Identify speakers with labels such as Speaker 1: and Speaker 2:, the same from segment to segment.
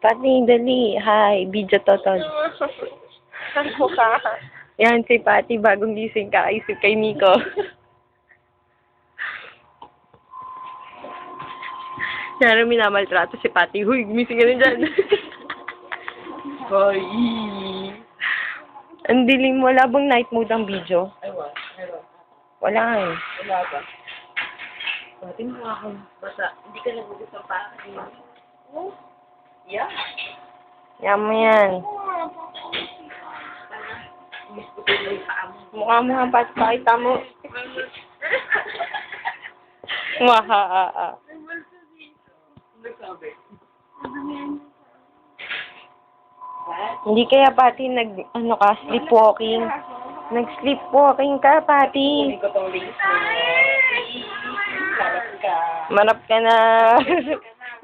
Speaker 1: Pati, dali. Hi, video totol.
Speaker 2: Saan ko ka?
Speaker 1: Yan, si Pati, bagong gising kakaisip kay Nico. Nara, minamaltrato si Pati. Huy, gumising ka na dyan.
Speaker 2: Hoy!
Speaker 1: Ang dilim, wala bang night mode ang video?
Speaker 2: Ay, meron.
Speaker 1: Wala eh.
Speaker 2: Wala ba? Pati mo ako. Basta, hindi ka nagugas ng pakain. Yeah.
Speaker 1: Yan mo yan.
Speaker 2: Miss ko tuloy pa mo.
Speaker 1: Mukha mo nga, Pati, pakita mo. Waha.
Speaker 2: Ano sabi?
Speaker 1: Hindi kaya, Pati, sleepwalking. Nag-sleepwalking ka, Pati.
Speaker 2: Hindi ko tong links mo. Sarap ka.
Speaker 1: Marap ka na.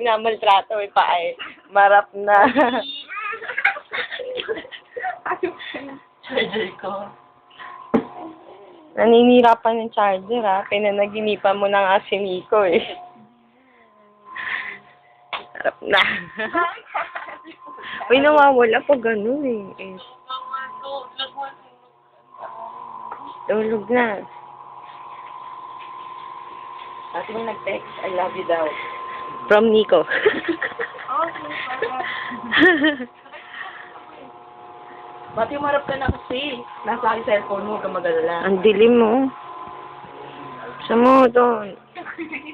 Speaker 1: Minamaltrato eh, pa eh. Marap na.
Speaker 2: Charger ko.
Speaker 1: Naninira pa ng charger, ha? Pinanaginipan mo na nga si Nico, eh. Marap na. Uy, nawawala pa ganun, eh. Tulog na.
Speaker 2: Ate mo nag-text, I love you daw.
Speaker 1: From Nico.
Speaker 2: Bati umarap ka na kasi. Nasa aking cellphone mo, huwag kang mag-alala.
Speaker 1: Ang dilim mo. Sa mo, doon.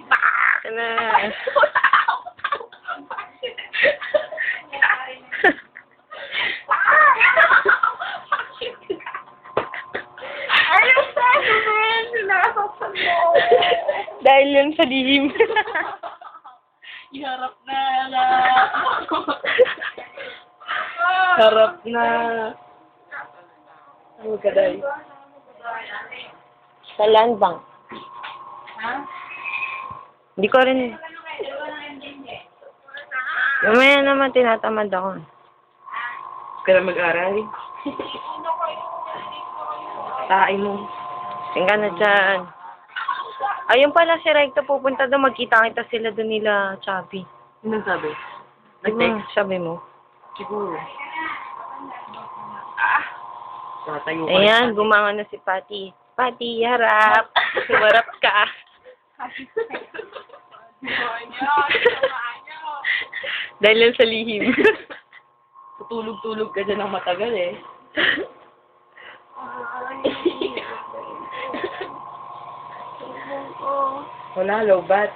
Speaker 1: Baka na.
Speaker 2: Ayaw sa akin! Sinasaktan mo!
Speaker 1: Dahil yan sa lihim.
Speaker 2: Iharap na!
Speaker 1: Harap na. Ano ka dahil? Sa land bank.
Speaker 2: Ha?
Speaker 1: Hindi ko rin. Mamaya naman tinatamad ako.
Speaker 2: Kaya mag-aral.
Speaker 1: Tae mo. Tingka na dyan. Ayun pala si Recto pupunta doon. Magkita-kita sila doon nila, Chubby.
Speaker 2: Ano sabi?
Speaker 1: Diba,
Speaker 2: Nag-text?
Speaker 1: sabi mo?
Speaker 2: Siguro. Tatayo ka.
Speaker 1: Ayan, bumangon na si Pati. Pati, harap. Sumarap ka. Dahil lang sa lihim.
Speaker 2: Tutulog-tulog ka dyan ng matagal eh.
Speaker 1: Wala, low bat.